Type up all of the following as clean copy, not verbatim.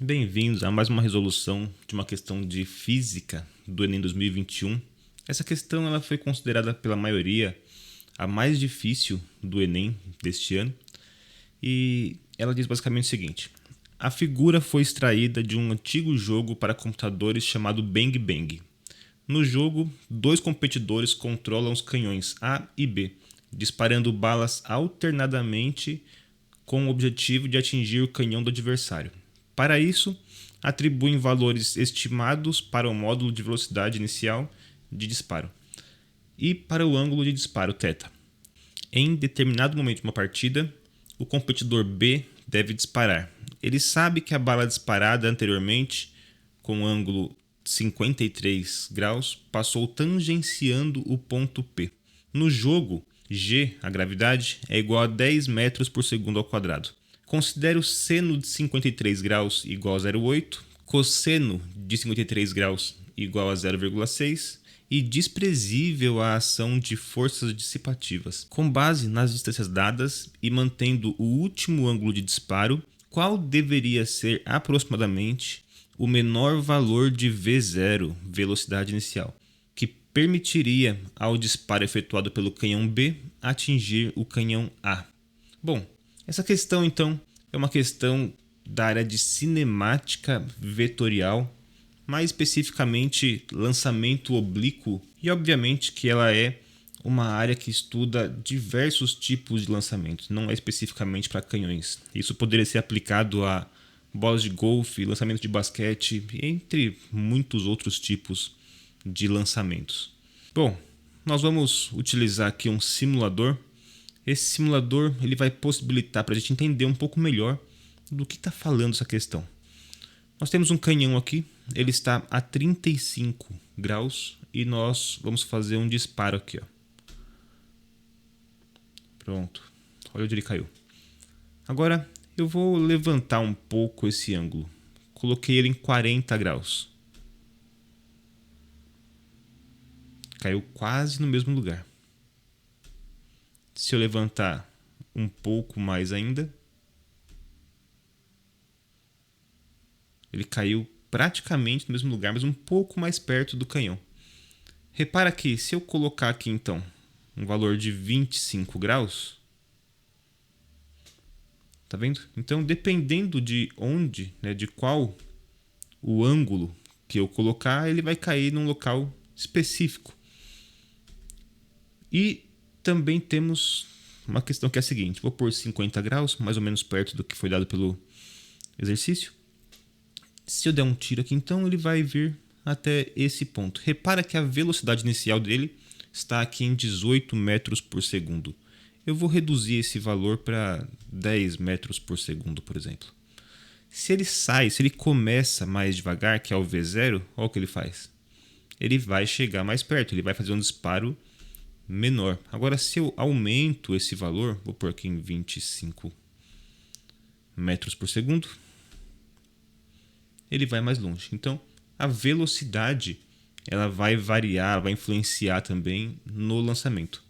Bem-vindos a mais uma resolução de uma questão de física do Enem 2021. Essa questão ela foi considerada pela maioria a mais difícil do Enem deste ano e ela diz basicamente o seguinte: a figura foi extraída de um antigo jogo para computadores chamado Bang Bang. No jogo, dois competidores controlam os canhões A e B, disparando balas alternadamente com o objetivo de atingir o canhão do adversário. Para isso, atribuem valores estimados para o módulo de velocidade inicial de disparo e para o ângulo de disparo θ. Em determinado momento de uma partida, o competidor B deve disparar. Ele sabe que a bala disparada anteriormente, com ângulo 53 graus, passou tangenciando o ponto P. No jogo, G, a gravidade, é igual a 10 metros por segundo ao quadrado. Considere o seno de 53 graus igual a 0,8, cosseno de 53 graus igual a 0,6 e desprezível a ação de forças dissipativas. Com base nas distâncias dadas e mantendo o último ângulo de disparo, qual deveria ser aproximadamente o menor valor de V0, velocidade inicial, que permitiria ao disparo efetuado pelo canhão B atingir o canhão A? Bom, essa questão então é uma questão da área de cinemática vetorial, mais especificamente lançamento oblíquo, e obviamente que ela é uma área que estuda diversos tipos de lançamentos, não é especificamente para canhões. Isso poderia ser aplicado a bolas de golfe, lançamento de basquete, entre muitos outros tipos de lançamentos. Bom, nós vamos utilizar aqui um simulador. Esse simulador ele vai possibilitar para a gente entender um pouco melhor do que está falando essa questão. Nós temos um canhão aqui, ele está a 35 graus e nós vamos fazer um disparo aqui. Pronto, olha onde ele caiu. Agora eu vou levantar um pouco esse ângulo. Coloquei ele em 40 graus. Caiu quase no mesmo lugar. Se eu levantar um pouco mais ainda, ele caiu praticamente no mesmo lugar, mas um pouco mais perto do canhão. Repara que se eu colocar aqui então um valor de 25 graus, tá vendo? Então, dependendo de onde, de qual o ângulo que eu colocar, ele vai cair num local específico. E também temos uma questão que é a seguinte: vou pôr 50 graus, mais ou menos perto do que foi dado pelo exercício. Se eu der um tiro aqui, então ele vai vir até esse ponto. Repara que a velocidade inicial dele está aqui em 18 metros por segundo. Eu vou reduzir esse valor para 10 metros por segundo, por exemplo. Se ele começa mais devagar, que é o V0, olha o que ele faz. Ele vai chegar mais perto, ele vai fazer um disparo menor. Agora, se eu aumento esse valor, vou pôr aqui em 25 metros por segundo, ele vai mais longe. Então, a velocidade ela vai variar, vai influenciar também no lançamento.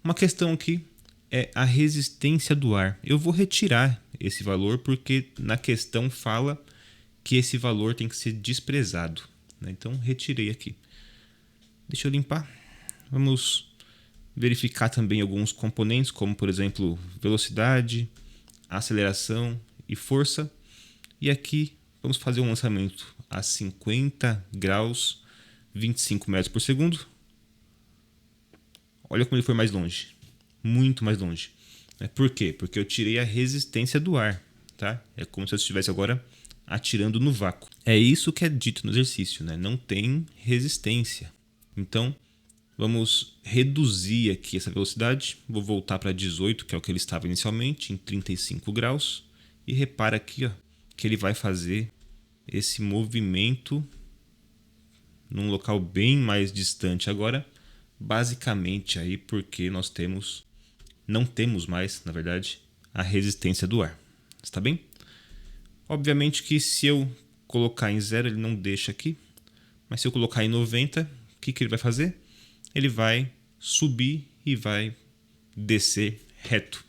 Uma questão aqui é a resistência do ar. Eu vou retirar esse valor porque na questão fala que esse valor tem que ser desprezado. Então, retirei aqui. Deixa eu limpar. Vamos verificar também alguns componentes, como por exemplo, velocidade, aceleração e força. E aqui vamos fazer um lançamento a 50 graus, 25 metros por segundo. Olha como ele foi mais longe. Muito mais longe. Por quê? Porque eu tirei a resistência do ar. Tá? É como se eu estivesse agora atirando no vácuo. É isso que é dito no exercício. Não tem resistência. Então, vamos reduzir aqui essa velocidade. Vou voltar para 18, que é o que ele estava inicialmente, em 35 graus. E repara aqui que ele vai fazer esse movimento num local bem mais distante agora, basicamente aí porque não temos mais, na verdade, a resistência do ar. Está bem? Obviamente que se eu colocar em 0, ele não deixa aqui, mas se eu colocar em 90, o que ele vai fazer? Ele vai subir e vai descer reto.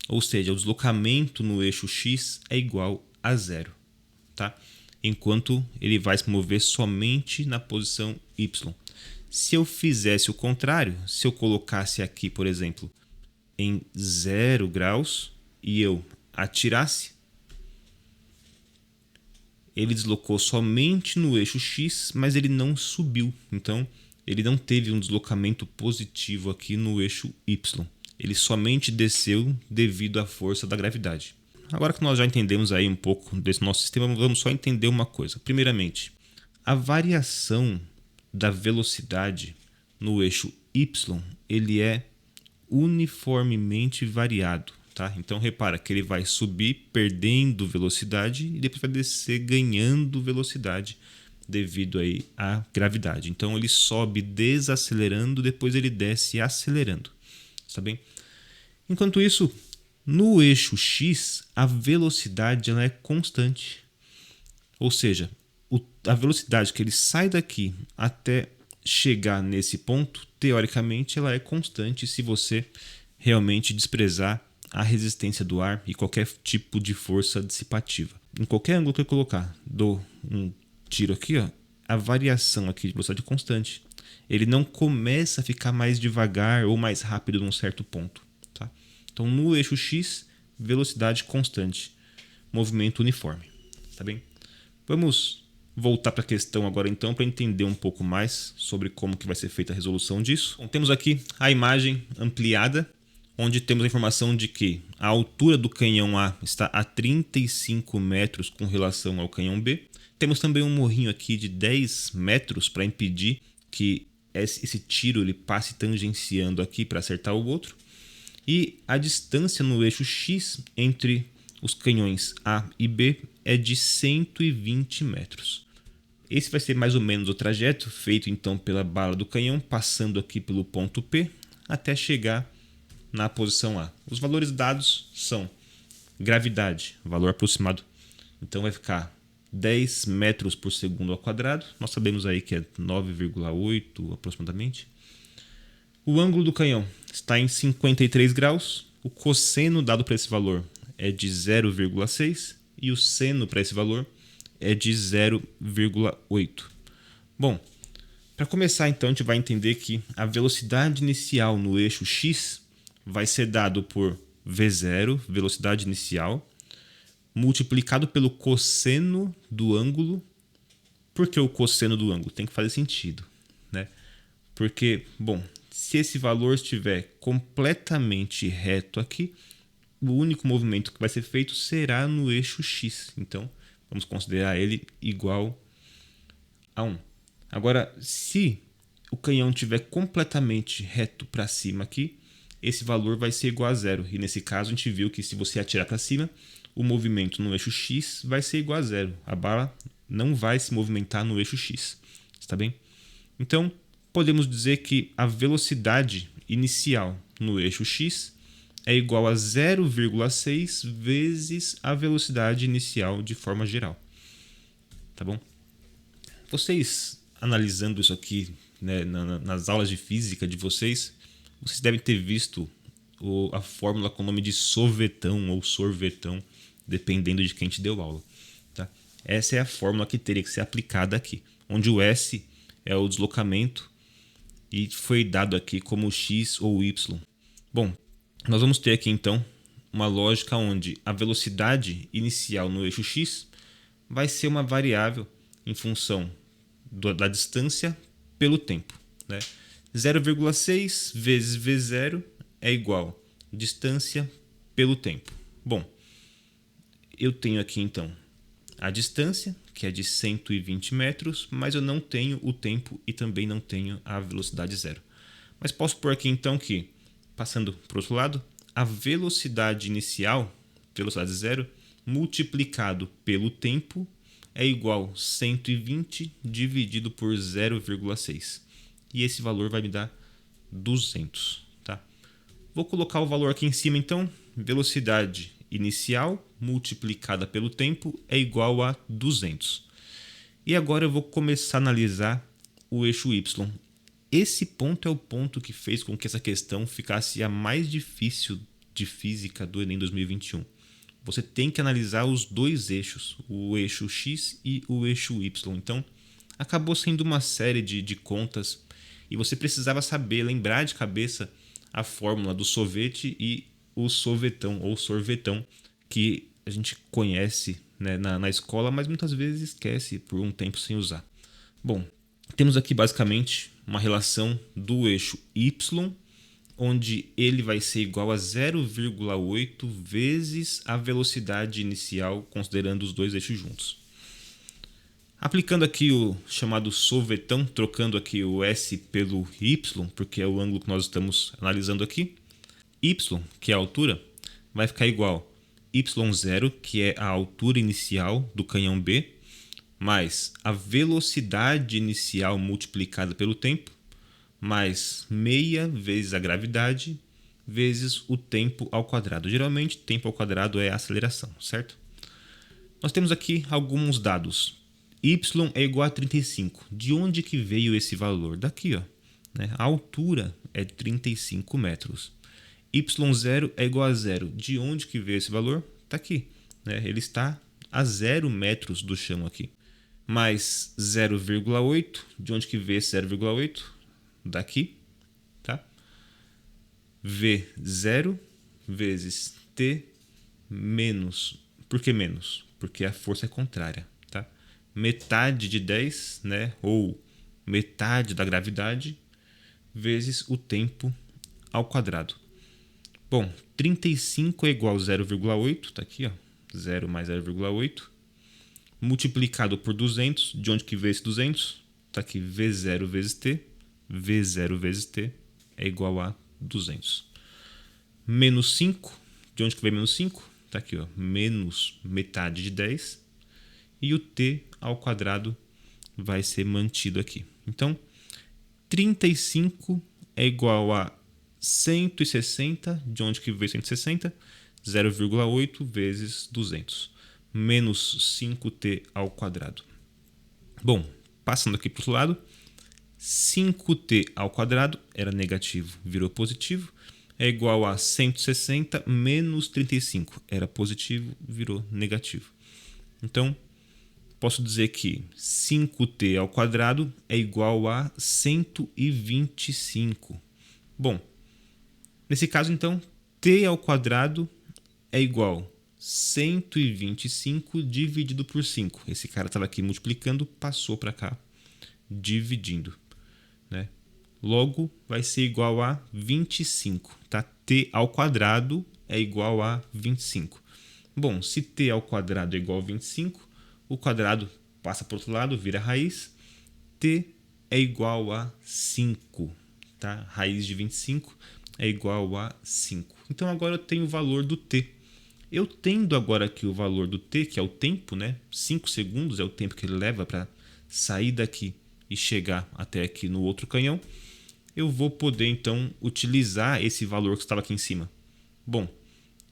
Ou seja, o deslocamento no eixo X é igual a 0. tá? Enquanto ele vai se mover somente na posição Y. Se eu fizesse o contrário, se eu colocasse aqui, por exemplo, em 0 graus e eu atirasse, ele deslocou somente no eixo X, mas ele não subiu. Então, ele não teve um deslocamento positivo aqui no eixo Y. Ele somente desceu devido à força da gravidade. Agora que nós já entendemos aí um pouco desse nosso sistema, vamos só entender uma coisa. Primeiramente, a variação da velocidade no eixo Y, ele é uniformemente variado. Tá? Então repara que ele vai subir perdendo velocidade e depois vai descer ganhando velocidade devido aí à gravidade. Então ele sobe desacelerando, depois ele desce acelerando. Tá bem? Enquanto isso, no eixo X, a velocidade ela é constante. Ou seja, a velocidade que ele sai daqui até chegar nesse ponto, teoricamente ela é constante se você realmente desprezar a resistência do ar e qualquer tipo de força dissipativa. Em qualquer ângulo que eu colocar, dou um tiro aqui, ó, a variação aqui de velocidade é constante. Ele não começa a ficar mais devagar ou mais rápido num certo ponto. Tá? Então, no eixo X, velocidade constante, movimento uniforme. Tá bem? Vamos voltar para a questão agora então para entender um pouco mais sobre como que vai ser feita a resolução disso. Bom, temos aqui a imagem ampliada, onde temos a informação de que a altura do canhão A está a 35 metros com relação ao canhão B. Temos também um morrinho aqui de 10 metros para impedir que esse tiro ele passe tangenciando aqui para acertar o outro. E a distância no eixo X entre os canhões A e B é de 120 metros. Esse vai ser mais ou menos o trajeto feito então pela bala do canhão, passando aqui pelo ponto P até chegar na posição A. Os valores dados são gravidade, valor aproximado, então vai ficar 10 metros por segundo ao quadrado. Nós sabemos aí que é 9,8 aproximadamente. O ângulo do canhão está em 53 graus. O cosseno dado para esse valor é de 0,6 e o seno para esse valor é de 0,8. Bom, para começar então a gente vai entender que a velocidade inicial no eixo X vai ser dado por V0, velocidade inicial, multiplicado pelo cosseno do ângulo. Por que o cosseno do ângulo? Tem que fazer sentido, né? Porque, bom, se esse valor estiver completamente reto aqui, o único movimento que vai ser feito será no eixo X. Então, vamos considerar ele igual a 1. Agora, se o canhão estiver completamente reto para cima aqui, esse valor vai ser igual a 0. E nesse caso, a gente viu que se você atirar para cima, o movimento no eixo X vai ser igual a 0. A bala não vai se movimentar no eixo X. Está bem? Então, podemos dizer que a velocidade inicial no eixo X é igual a 0,6 vezes a velocidade inicial de forma geral. Tá bom? Vocês, analisando isso aqui, né, nas aulas de física de vocês devem ter visto a fórmula com o nome de sovetão ou sorvetão, dependendo de quem te deu aula. Tá? Essa é a fórmula que teria que ser aplicada aqui, onde o S é o deslocamento e foi dado aqui como X ou Y. Bom, nós vamos ter aqui então uma lógica onde a velocidade inicial no eixo X vai ser uma variável em função da distância pelo tempo, né? 0,6 vezes V0 é igual a distância pelo tempo. Bom, eu tenho aqui então a distância, que é de 120 metros, mas eu não tenho o tempo e também não tenho a velocidade zero. Mas posso pôr aqui então que, passando para o outro lado, a velocidade inicial, velocidade zero, multiplicado pelo tempo é igual a 120 dividido por 0,6. E esse valor vai me dar 200. Tá? Vou colocar o valor aqui em cima então. Velocidade inicial multiplicada pelo tempo é igual a 200. E agora eu vou começar a analisar o eixo Y. Esse ponto é o ponto que fez com que essa questão ficasse a mais difícil de física do Enem 2021. você tem que analisar os dois eixos, o eixo X e o eixo Y. Então, acabou sendo uma série de contas e você precisava saber, lembrar de cabeça a fórmula do sorvete e o sorvetão ou sorvetão que a gente conhece, né, na escola, mas muitas vezes esquece por um tempo sem usar. Bom, temos aqui basicamente uma relação do eixo Y, onde ele vai ser igual a 0,8 vezes a velocidade inicial, considerando os dois eixos juntos. Aplicando aqui o chamado sorvetão, trocando aqui o S pelo Y, porque é o ângulo que nós estamos analisando aqui, Y, que é a altura, vai ficar igual Y0, que é a altura inicial do canhão B, mais a velocidade inicial multiplicada pelo tempo, mais meia vezes a gravidade, vezes o tempo ao quadrado. Geralmente, tempo ao quadrado é a aceleração, certo? Nós temos aqui alguns dados. Y é igual a 35. De onde que veio esse valor? Daqui, ó, né? A altura é 35 metros. Y0 é igual a 0. De onde que veio esse valor? Está aqui, né? Ele está a 0 metros do chão aqui. Mais 0,8. De onde que veio esse 0,8? Daqui, tá? V0 vezes T menos. Por que menos? Porque a força é contrária, tá? Metade de 10, né? Ou metade da gravidade vezes o tempo ao quadrado. Bom, 35 é igual a 0,8, tá aqui, ó. 0 mais 0,8 multiplicado por 200. De onde que veio esse 200? Tá aqui, V0 vezes T. V0 vezes T é igual a 200. Menos 5. De onde que vem menos 5? Está aqui, ó, menos metade de 10. E o T ao quadrado vai ser mantido aqui. Então, 35 é igual a 160. De onde que veio 160? 0,8 vezes 200. Menos 5T ao quadrado. Bom, passando aqui para o outro lado. 5t ao quadrado era negativo, virou positivo, é igual a 160 menos 35, era positivo, virou negativo. Então, posso dizer que 5t ao quadrado é igual a 125. Bom, nesse caso, então, t ao quadrado é igual a 125 dividido por 5. Esse cara estava aqui multiplicando, passou para cá, dividindo. Né? Logo, vai ser igual a 25. Tá? T ao quadrado é igual a 25. Bom, se t ao quadrado é igual a 25, o quadrado passa para o outro lado, vira raiz. T é igual a 5. Tá? Raiz de 25 é igual a 5. Então, agora eu tenho o valor do t. Eu tendo agora aqui o valor do t, que é o tempo, né? 5 segundos é o tempo que ele leva para sair daqui e chegar até aqui no outro canhão, eu vou poder então utilizar esse valor que estava aqui em cima. Bom,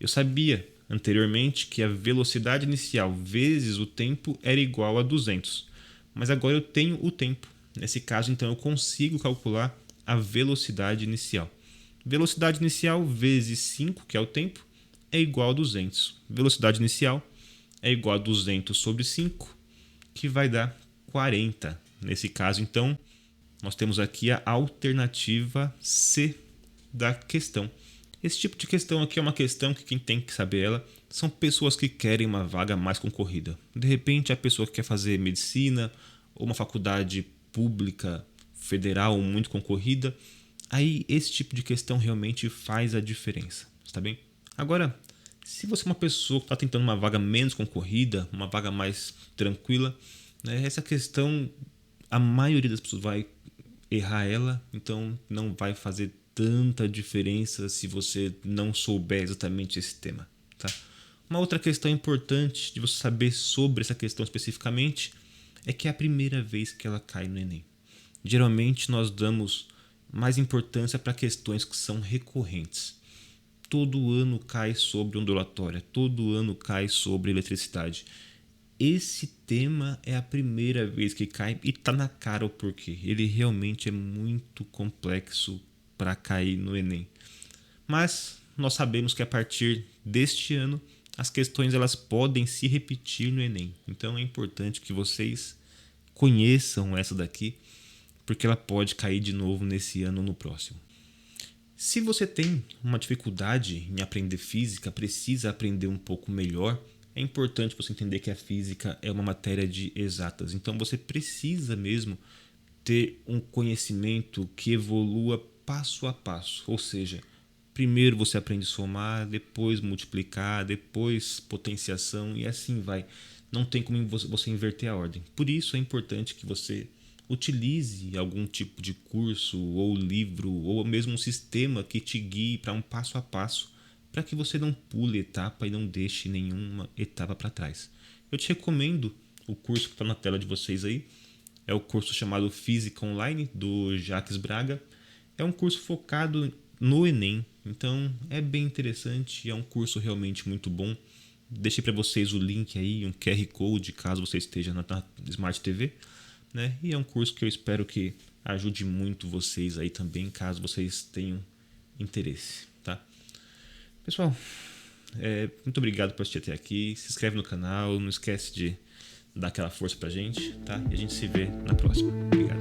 eu sabia anteriormente que a velocidade inicial vezes o tempo era igual a 200, mas agora eu tenho o tempo. Nesse caso, então, eu consigo calcular a velocidade inicial. Velocidade inicial vezes 5, que é o tempo, é igual a 200. Velocidade inicial é igual a 200 sobre 5, que vai dar 40. Nesse caso, então, nós temos aqui a alternativa C da questão. Esse tipo de questão aqui é uma questão que quem tem que saber ela são pessoas que querem uma vaga mais concorrida. De repente, a pessoa que quer fazer medicina ou uma faculdade pública, federal muito concorrida, aí esse tipo de questão realmente faz a diferença, está bem? Agora, se você é uma pessoa que está tentando uma vaga menos concorrida, uma vaga mais tranquila, né, essa questão a maioria das pessoas vai errar ela, então não vai fazer tanta diferença se você não souber exatamente esse tema. Tá? Uma outra questão importante de você saber sobre essa questão especificamente é que é a primeira vez que ela cai no Enem. Geralmente nós damos mais importância para questões que são recorrentes. Todo ano cai sobre ondulatória, todo ano cai sobre eletricidade. Esse tema é a primeira vez que cai e tá na cara o porquê. Ele realmente é muito complexo para cair no Enem. Mas nós sabemos que a partir deste ano as questões elas podem se repetir no Enem. Então é importante que vocês conheçam essa daqui, porque ela pode cair de novo nesse ano ou no próximo. Se você tem uma dificuldade em aprender física, precisa aprender um pouco melhor, é importante você entender que a física é uma matéria de exatas. Então você precisa mesmo ter um conhecimento que evolua passo a passo. Ou seja, primeiro você aprende a somar, depois multiplicar, depois potenciação e assim vai. Não tem como você inverter a ordem. Por isso é importante que você utilize algum tipo de curso ou livro ou mesmo um sistema que te guie para um passo a passo, para que você não pule etapa e não deixe nenhuma etapa para trás. Eu te recomendo o curso que está na tela de vocês aí. É o curso chamado Física Online, do Jacques Braga. É um curso focado no Enem, então é bem interessante, é um curso realmente muito bom. Deixei para vocês o link aí, um QR Code, caso você esteja na Smart TV. Né? E é um curso que eu espero que ajude muito vocês aí também, caso vocês tenham interesse, tá? Pessoal, muito obrigado por assistir até aqui. Se inscreve no canal, não esquece de dar aquela força pra gente, tá? E a gente se vê na próxima. Obrigado.